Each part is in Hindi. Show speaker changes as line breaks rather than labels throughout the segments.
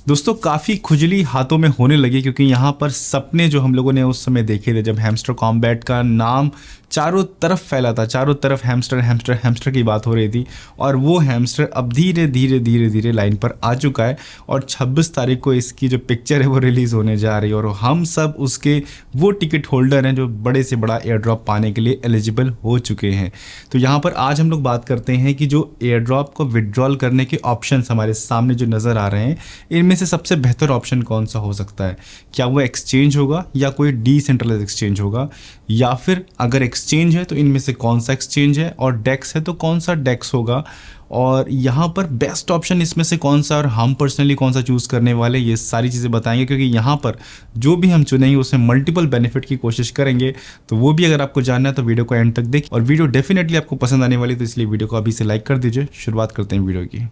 दोस्तों काफ़ी खुजली हाथों में होने लगी क्योंकि यहाँ पर सपने जो हम लोगों ने उस समय देखे थे जब हैमस्टर कॉम्बैट का नाम चारों तरफ फैला था, चारों तरफ हैमस्टर हैमस्टर हैमस्टर की बात हो रही थी और वो हैमस्टर अब धीरे धीरे धीरे धीरे लाइन पर आ चुका है और 26 तारीख को इसकी जो पिक्चर है वो रिलीज़ होने जा रही है और हम सब उसके वो टिकट होल्डर हैं जो बड़े से बड़ा एयर ड्रॉप पाने के लिए एलिजिबल हो चुके हैं। तो यहाँ पर आज हम लोग बात करते हैं कि जो एयर ड्रॉप को विड्रॉल करने के ऑप्शंस हमारे सामने जो नज़र आ रहे हैं इनमें से सबसे बेहतर ऑप्शन कौन सा हो सकता है। क्या वो एक्सचेंज होगा या कोई डिसेंट्रलाइज एक्सचेंज होगा, या फिर अगर एक्सचेंज है तो इनमें से कौन सा एक्सचेंज है और डेक्स है तो कौन सा डेक्स होगा, और यहाँ पर बेस्ट ऑप्शन इसमें से कौन सा और हम पर्सनली कौन सा चूज़ करने वाले, ये सारी चीज़ें बताएंगे क्योंकि यहाँ पर जो भी हम चुनेंगे उसमें मल्टीपल बेनिफिट की कोशिश करेंगे। तो वो भी अगर आपको जानना है तो वीडियो को एंड तक देखिए और वीडियो डेफिनेटली आपको पसंद आने वाली, तो इसलिए वीडियो को अभी से लाइक कर दीजिए। शुरुआत करते हैं वीडियो की।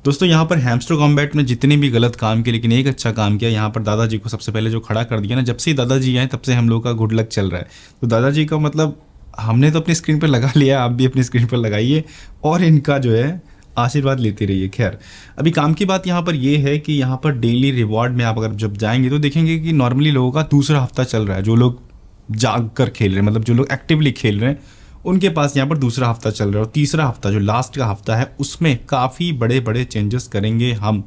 दोस्तों यहाँ पर हैमस्टर कॉम्बैट में जितने भी गलत काम किए लेकिन एक अच्छा काम किया। यहाँ पर दादाजी को सबसे पहले जो खड़ा कर दिया ना, जब से ही दादाजी आए तब से हम लोग का गुड लक चल रहा है। तो दादाजी का मतलब हमने तो अपनी स्क्रीन पर लगा लिया, आप भी अपनी स्क्रीन पर लगाइए और इनका जो है आशीर्वाद लेते रहिए। खैर अभी काम की बात यहाँ पर ये है कि यहाँ पर डेली रिवॉर्ड में आप अगर जब जाएंगे तो देखेंगे कि नॉर्मली लोगों का दूसरा हफ्ता चल रहा है। जो लोग जाग कर खेल रहे हैं, मतलब जो लोग एक्टिवली खेल रहे हैं, उनके पास यहाँ पर दूसरा हफ्ता चल रहा है और तीसरा हफ्ता जो लास्ट का हफ्ता है उसमें काफ़ी बड़े बड़े चेंजेस करेंगे हम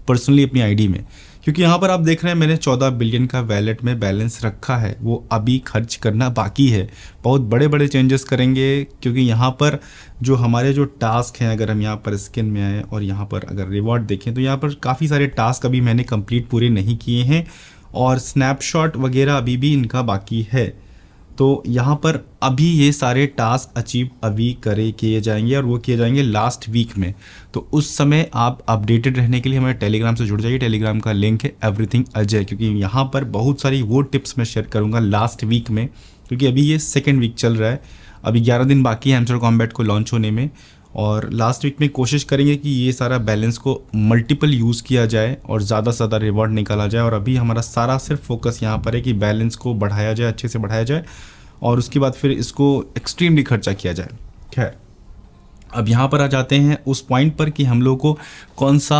पर्सनली अपनी आईडी में। क्योंकि यहाँ पर आप देख रहे हैं मैंने 14 बिलियन का वैलेट में बैलेंस रखा है, वो अभी खर्च करना बाकी है। बहुत बड़े बड़े चेंजेस करेंगे क्योंकि यहाँ पर जो हमारे जो टास्क हैं, अगर हम यहाँ पर स्किन में आए और यहाँ पर अगर रिवॉर्ड देखें तो यहाँ पर काफ़ी सारे टास्क अभी मैंने कंप्लीट पूरे नहीं किए हैं और स्नैपशॉट वगैरह अभी भी इनका बाकी है। तो यहाँ पर अभी ये सारे टास्क अचीव अभी किए जाएंगे और वो किए जाएंगे लास्ट वीक में। तो उस समय आप अपडेटेड रहने के लिए हमारे टेलीग्राम से जुड़ जाइए। टेलीग्राम का लिंक है एवरीथिंग अजय, क्योंकि यहाँ पर बहुत सारी वो टिप्स मैं शेयर करूँगा लास्ट वीक में, क्योंकि अभी ये सेकेंड वीक चल रहा है। अभी 11 दिन बाकी है हैमस्टर कॉम्बैट को लॉन्च होने में और लास्ट वीक में कोशिश करेंगे कि ये सारा बैलेंस को मल्टीपल यूज़ किया जाए और ज़्यादा से ज़्यादा रिवॉर्ड निकाला जाए। और अभी हमारा सारा सिर्फ फोकस यहाँ पर है कि बैलेंस को बढ़ाया जाए, अच्छे से बढ़ाया जाए और उसके बाद फिर इसको एक्सट्रीमली खर्चा किया जाए। खैर अब यहाँ पर आ जाते हैं उस पॉइंट पर कि हम लोग को कौन सा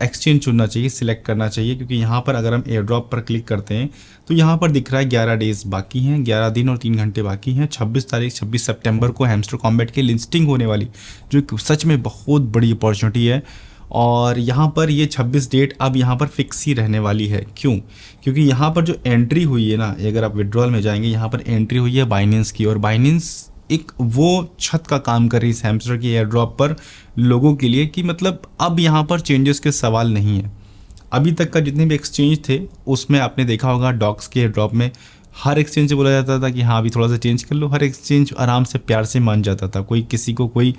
एक्सचेंज चुनना चाहिए, सिलेक्ट करना चाहिए। क्योंकि यहाँ पर अगर हम एयर ड्रॉप पर क्लिक करते हैं तो यहाँ पर दिख रहा है 11 डेज़ बाकी हैं, 11 दिन और 3 घंटे बाकी हैं। 26 सितंबर को हैमस्टर कॉम्बैट की लिस्टिंग होने वाली, जो सच में बहुत बड़ी अपॉर्चुनिटी है। और यहाँ पर ये 26 डेट अब यहाँ पर फिक्स ही रहने वाली है। क्यों? क्योंकि यहाँ पर जो एंट्री हुई है ना, अगर आप विड्रॉल में जाएंगे यहाँ पर एंट्री हुई है बाइनेंस की, और बाइनेंस एक वो छत का काम कर रही है हैमस्टर की एयर ड्रॉप पर लोगों के लिए कि मतलब अब यहाँ पर चेंजेस के सवाल नहीं है। अभी तक का जितने भी एक्सचेंज थे उसमें आपने देखा होगा डॉक्स के एयर ड्रॉप में हर एक्सचेंज से बोला जाता था कि हाँ अभी थोड़ा सा चेंज कर लो। हर एक्सचेंज आराम से प्यार से मान जाता था, कोई किसी को कोई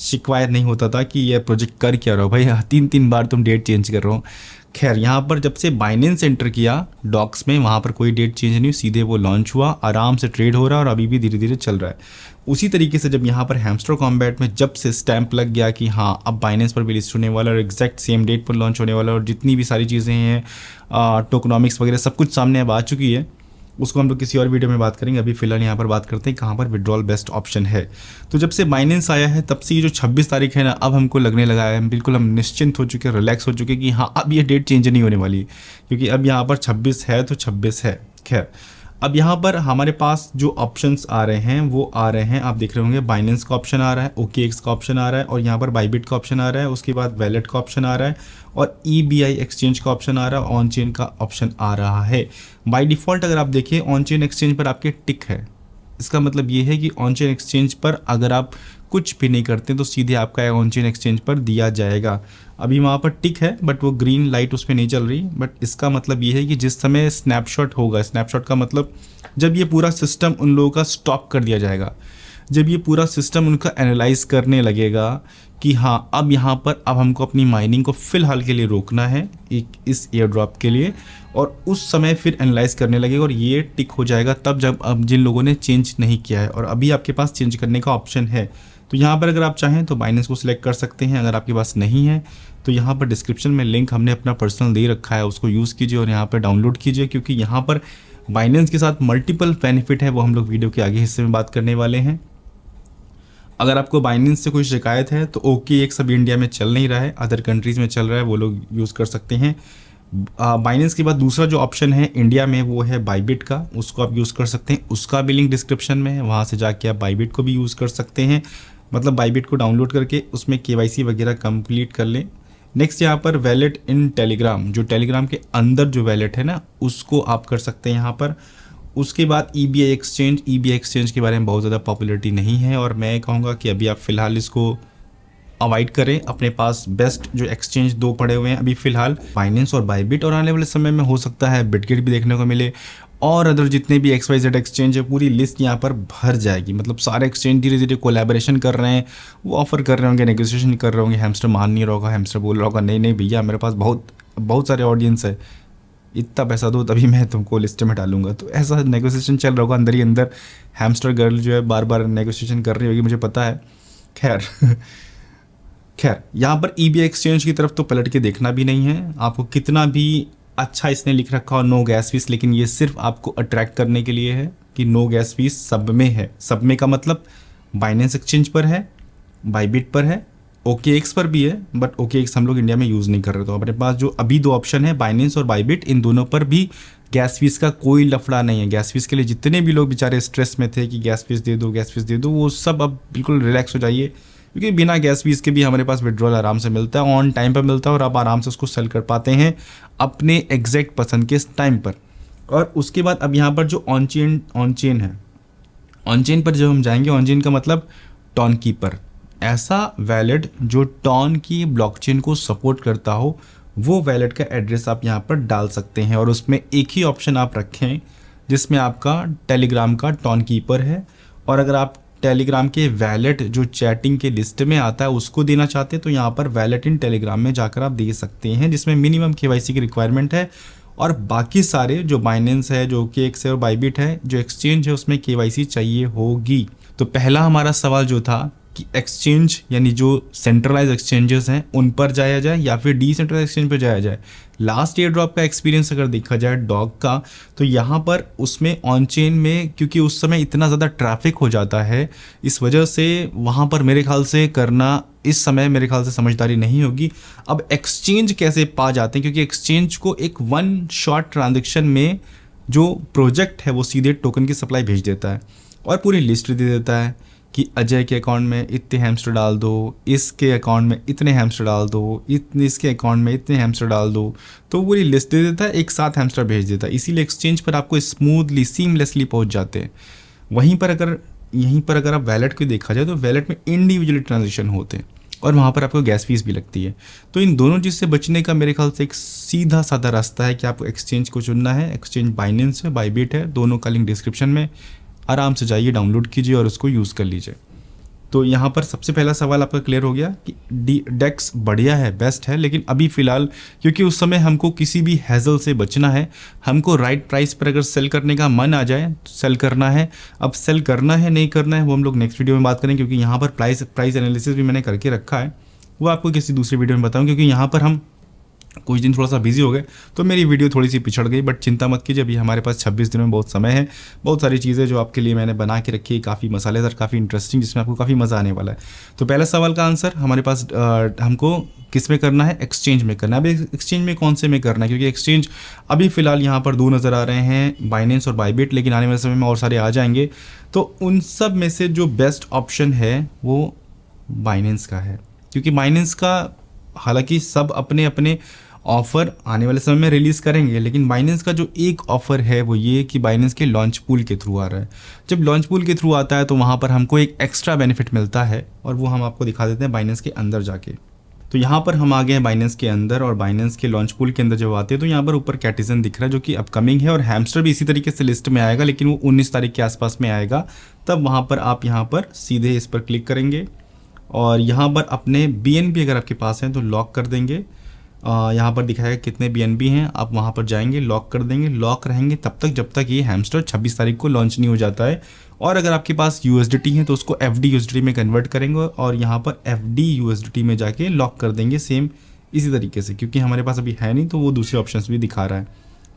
शिकायत नहीं होता था कि ये प्रोजेक्ट कर क्या रहे हो भाई, 3 बार तुम डेट चेंज कर रहे हो। खैर यहाँ पर जब से बाइनेंस एंटर किया डॉक्स में, वहाँ पर कोई डेट चेंज नहीं हुई, सीधे वो लॉन्च हुआ, आराम से ट्रेड हो रहा है और अभी भी धीरे धीरे चल रहा है। उसी तरीके से जब यहाँ पर हैमस्टर कॉम्बैट में जब से स्टैंप लग गया कि हाँ अब बाइनेंस पर भी लिस्ट होने वाला और एग्जैक्ट सेम डेट पर लॉन्च होने वाला और जितनी भी सारी चीज़ें हैं टोकनॉमिक्स वगैरह सब कुछ सामने अब आ चुकी है, उसको हम लोग किसी और वीडियो में बात करेंगे। अभी फिलहाल यहाँ पर बात करते हैं कहाँ पर विड्रॉल बेस्ट ऑप्शन है। तो जब से बाइनेंस आया है तब से ये जो 26 तारीख है ना, अब हमको लगने लगा है, बिल्कुल हम निश्चिंत हो चुके हैं, रिलैक्स हो चुके हैं कि हाँ अब ये डेट चेंज नहीं होने वाली, क्योंकि अब यहाँ पर 26 है तो 26 है। खैर अब यहाँ पर हमारे पास जो ऑप्शंस आ रहे हैं वो आ रहे हैं, आप देख रहे होंगे बाइनेंस का ऑप्शन आ रहा है, OKX का ऑप्शन आ रहा है और यहाँ पर बाइबिट का ऑप्शन आ रहा है, उसके बाद वैलेट का ऑप्शन आ रहा है और EBI एक्सचेंज का ऑप्शन आ रहा है, ऑन चेन का ऑप्शन आ रहा है। बाय डिफ़ॉल्ट अगर आप देखिए ऑन चेन एक्सचेंज पर आपके टिक है, इसका मतलब ये है कि ऑन चेन एक्सचेंज पर अगर आप कुछ भी नहीं करते तो सीधे आपका ऑन चेन एक्सचेंज पर दिया जाएगा। अभी वहाँ पर टिक है बट वो ग्रीन लाइट उस पर नहीं चल रही, बट इसका मतलब ये है कि जिस समय स्नैपशॉट होगा, स्नैपशॉट का मतलब जब ये पूरा सिस्टम उन लोगों का स्टॉप कर दिया जाएगा, जब ये पूरा सिस्टम उनका एनालाइज करने लगेगा कि हाँ अब यहाँ पर अब हमको अपनी माइनिंग को फ़िलहाल के लिए रोकना है इस एयर ड्रॉप के लिए, और उस समय फिर एनालाइज करने लगेगा और ये टिक हो जाएगा तब जब अब जिन लोगों ने चेंज नहीं किया है। और अभी आपके पास चेंज करने का ऑप्शन है, तो यहाँ पर अगर आप चाहें तो बाइनेंस को सिलेक्ट कर सकते हैं। अगर आपके पास नहीं है तो यहाँ पर डिस्क्रिप्शन में लिंक हमने अपना पर्सनल दे रखा है, उसको यूज़ कीजिए और यहाँ पर डाउनलोड कीजिए, क्योंकि यहाँ पर बाइनेंस के साथ मल्टीपल बेनिफिट है, वो हम लोग वीडियो के आगे हिस्से में बात करने वाले हैं। अगर आपको बाइनेंस से कोई शिकायत है तो ओके एक सभी इंडिया में चल नहीं रहा है, अदर कंट्रीज़ में चल रहा है, वो लोग यूज़ कर सकते हैं। बाइनेंस के बाद दूसरा जो ऑप्शन है इंडिया में वो है बाइबिट का, उसको आप यूज़ कर सकते हैं। उसका भी लिंक डिस्क्रिप्शन में है, वहाँ से जाके आप बाइबिट को भी यूज़ कर सकते हैं। मतलब बाइबिट को डाउनलोड करके उसमें KYC वगैरह कंप्लीट कर लें। नेक्स्ट यहाँ पर वैलेट इन टेलीग्राम, जो टेलीग्राम के अंदर जो वैलेट है ना उसको आप कर सकते हैं यहाँ पर। उसके बाद EBI एक्सचेंज के बारे में बहुत ज़्यादा पॉपुलैरिटी नहीं है और मैं कहूँगा कि अभी आप फ़िलहाल इसको अवॉइड करें। अपने पास बेस्ट जो एक्सचेंज दो पड़े हुए हैं अभी फ़िलहाल, बाइनेंस और बाइबिट, और आने वाले समय में हो सकता है बिटगेट भी देखने को मिले और अदर जितने भी XYZ एक्सचेंज है, पूरी लिस्ट यहाँ पर भर जाएगी। मतलब सारे एक्सचेंज धीरे धीरे कोलैबोरेशन कर रहे हैं, वो ऑफर कर रहे होंगे, नेगोशिएशन कर रहे होंगे। हैमस्टर मान नहीं रहा होगा, हैमस्टर बोल रहा होगा नहीं नहीं भैया मेरे पास बहुत सारे ऑडियंस है, इतना पैसा दो तभी मैं तुमको लिस्ट में डालूंगा। तो ऐसा नेगोशिएशन चल रहा होगा अंदर ही अंदर। हैमस्टर गर्ल जो है बार बार नेगोशिएशन कर रही होगी, मुझे पता है। खैर यहाँ पर EBI एक्सचेंज की तरफ तो पलट के देखना भी नहीं है। आपको कितना भी अच्छा इसने लिख रखा हो नो गैस फीस, लेकिन ये सिर्फ आपको अट्रैक्ट करने के लिए है कि नो गैस फीस सब में है। सब में का मतलब बाइनेंस एक्सचेंज पर है, बाइबिट पर है, OKX पर भी है, बट OKX हम लोग इंडिया में यूज़ नहीं कर रहे। तो अपने पास जो अभी दो ऑप्शन है बाइनेंस और बाइबिट, इन दोनों पर भी गैस फीस का कोई लफड़ा नहीं है। गैस फीस के लिए जितने भी लोग बेचारे स्ट्रेस में थे कि गैस फीस दे दो, वो सब अब बिल्कुल रिलैक्स हो जाइए, क्योंकि बिना गैस फीस के भी हमारे पास विड्रॉल आराम से मिलता है, ऑन टाइम पर मिलता है और आप आराम से उसको सेल कर पाते हैं अपने एग्जैक्ट पसंद के टाइम पर। और उसके बाद अब यहाँ पर जो ऑन चेन है, ऑन चेन पर जब हम जाएंगे, ऑन चेन का मतलब टॉन कीपर, ऐसा वैलेट जो टॉन की ब्लॉकचेन को सपोर्ट करता हो, वो वैलेट का एड्रेस आप यहाँ पर डाल सकते हैं। और उसमें एक ही ऑप्शन आप रखें जिसमें आपका टेलीग्राम का टॉन कीपर है, और अगर आप टेलीग्राम के वैलेट जो चैटिंग के लिस्ट में आता है उसको देना चाहते हैं तो यहाँ पर वैलेट इन टेलीग्राम में जाकर आप दे सकते हैं, जिसमें मिनिमम KYC की रिक्वायरमेंट है। और बाकी सारे जो बाइनेंस है, जो OKX है और बाइबिट है, जो एक्सचेंज है उसमें KYC चाहिए होगी। तो पहला हमारा सवाल जो था कि एक्सचेंज यानी जो सेंट्रलाइज एक्सचेंजेस हैं उन पर जाया जाए या फिर डिसेंट्रलाइज एक्सचेंज पर जाया जाए। लास्ट ईयर ड्रॉप का एक्सपीरियंस अगर देखा जाए डॉग का, तो यहाँ पर उसमें ऑन चेन में क्योंकि उस समय इतना ज़्यादा ट्रैफिक हो जाता है, इस वजह से वहाँ पर मेरे ख्याल से करना इस समय मेरे ख्याल से समझदारी नहीं होगी। अब एक्सचेंज कैसे पा जाते हैं, क्योंकि एक्सचेंज को एक वन शॉट ट्रांजेक्शन में जो प्रोजेक्ट है वो सीधे टोकन की सप्लाई भेज देता है और पूरी लिस्ट दे देता है कि अजय के अकाउंट में इतने हैमस्टर डाल दो, इसके अकाउंट में इतने हैमस्टर डाल दो, इसके अकाउंट में इतने हैमस्टर डाल दो, तो पूरी लिस्ट दे देता है, एक साथ हैमस्टर भेज देता है। इसीलिए एक्सचेंज पर आपको स्मूथली सीमलेसली पहुंच जाते हैं। यहीं पर अगर आप वैलेट को देखा जाए तो वैलेट में इंडिविजुअली ट्रांजेक्शन होते हैं और वहाँ पर आपको गैस फीस भी लगती है। तो इन दोनों चीज़ से बचने का मेरे ख्याल से एक सीधा साधा रास्ता है कि आपको एक्सचेंज को चुनना है। एक्सचेंज बाइनेंस है, बाइबिट है, दोनों का लिंक डिस्क्रिप्शन में, आराम से जाइए डाउनलोड कीजिए और उसको यूज़ कर लीजिए। तो यहाँ पर सबसे पहला सवाल आपका क्लियर हो गया कि डेक्स बढ़िया है, बेस्ट है, लेकिन अभी फ़िलहाल क्योंकि उस समय हमको किसी भी हैजल से बचना है, हमको राइट प्राइस पर अगर सेल करने का मन आ जाए तो सेल करना है। अब सेल करना है नहीं करना है वो हम लोग नेक्स्ट वीडियो में बात करें, क्योंकि यहाँ पर प्राइस एनालिसिस भी मैंने करके रखा है, वो आपको किसी दूसरे वीडियो में बताऊँ। क्योंकि यहाँ पर हम कुछ दिन थोड़ा सा बिजी हो गए तो मेरी वीडियो थोड़ी सी पिछड़ गई, बट चिंता मत कीजिए, अभी हमारे पास 26 दिनों में बहुत समय है। बहुत सारी चीज़ें जो आपके लिए मैंने बना के रखी है, काफ़ी मसालेदार, काफ़ी इंटरेस्टिंग, जिसमें आपको काफ़ी मज़ा आने वाला है। तो पहला सवाल का आंसर हमारे पास हमको किस में करना है, एक्सचेंज में करना है। अभी एक्सचेंज में कौन से में करना है, क्योंकि एक्सचेंज अभी फ़िलहाल यहाँ पर दो नज़र आ रहे हैं, बाइनेंस और बाइबिट, लेकिन आने वाले समय में और सारे आ जाएंगे। तो उन सब में से जो बेस्ट ऑप्शन है वो बाइनेंस का है, क्योंकि बाइनेंस का हालांकि सब अपने अपने ऑफ़र आने वाले समय में रिलीज़ करेंगे, लेकिन बाइनेंस का जो एक ऑफ़र है वो ये कि बाइनेंस के लॉन्च पूल के थ्रू आ रहा है। जब लॉन्च पूल के थ्रू आता है तो वहाँ पर हमको एक एक्स्ट्रा बेनिफिट मिलता है और वो हम आपको दिखा देते हैं बाइनेंस के अंदर जाके। तो यहाँ पर हम आ गए हैं बाइनेंस के अंदर, और बाइनेंस के लॉन्च पूल के अंदर जब आते हैं तो यहाँ पर ऊपर कैटिजन दिख रहा है जो कि अपकमिंग है, और हैमस्टर भी इसी तरीके से लिस्ट में आएगा, लेकिन वो 19 तारीख के आसपास में आएगा। तब वहाँ पर आप यहाँ पर सीधे इस पर क्लिक करेंगे और यहाँ पर अपने BNB अगर आपके पास हैं तो लॉक कर देंगे। यहाँ पर दिखाएगा कितने BNB हैं, आप वहाँ पर जाएंगे, लॉक कर देंगे। लॉक रहेंगे तब तक जब तक ये हैमस्टर 26 तारीख को लॉन्च नहीं हो जाता है। और अगर आपके पास USDT है तो उसको FD USDT में कन्वर्ट करेंगे और यहाँ पर FD USDT में जाके लॉक कर देंगे सेम इसी तरीके से, क्योंकि हमारे पास अभी है नहीं तो वो दूसरे ऑप्शन भी दिखा रहा है।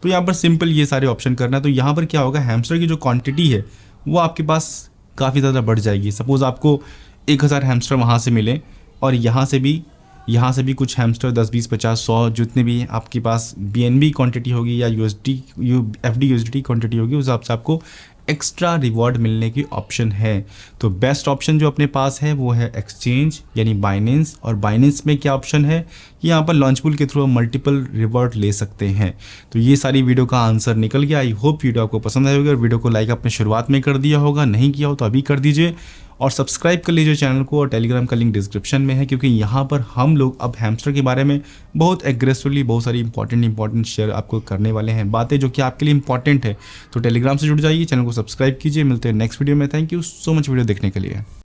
तो यहाँ पर सिंपल ये सारे ऑप्शन करना है। तो यहाँ पर क्या होगा, हैमस्टर की जो क्वान्टिटी है वो आपके पास काफ़ी ज़्यादा बढ़ जाएगी। सपोज़ आपको 1000 हैमस्टर वहाँ से मिले और यहाँ से भी कुछ हैमस्टर 10 20 50 100 जितने भी आपके पास BNB क्वांटिटी होगी या FD USDT क्वांटिटी होगी उस हिसाब से आपको एक्स्ट्रा रिवॉर्ड मिलने की ऑप्शन है। तो बेस्ट ऑप्शन जो अपने पास है वो है एक्सचेंज यानी बाइनेंस। और बाइनेंस में क्या ऑप्शन है कि यहाँ पर लॉन्चपुल के थ्रू मल्टीपल रिवॉर्ड ले सकते हैं। तो ये सारी वीडियो का आंसर निकल गया। आई होप वीडियो आपको पसंद आई होगी और वीडियो को लाइक आपने शुरुआत में कर दिया होगा, नहीं किया हो तो अभी कर दीजिए और सब्सक्राइब कर लीजिए चैनल को। और टेलीग्राम का लिंक डिस्क्रिप्शन में है, क्योंकि यहाँ पर हम लोग अब हैमस्टर के बारे में बहुत एग्रेसिवली बहुत सारी इंपॉर्टेंट शेयर आपको करने वाले हैं, बातें जो कि आपके लिए इंपॉर्टेंट है। तो टेलीग्राम से जुड़ जाइए, चैनल को सब्सक्राइब कीजिए। मिलते हैं नेक्स्ट वीडियो में। Thank you so much video देखने के लिए।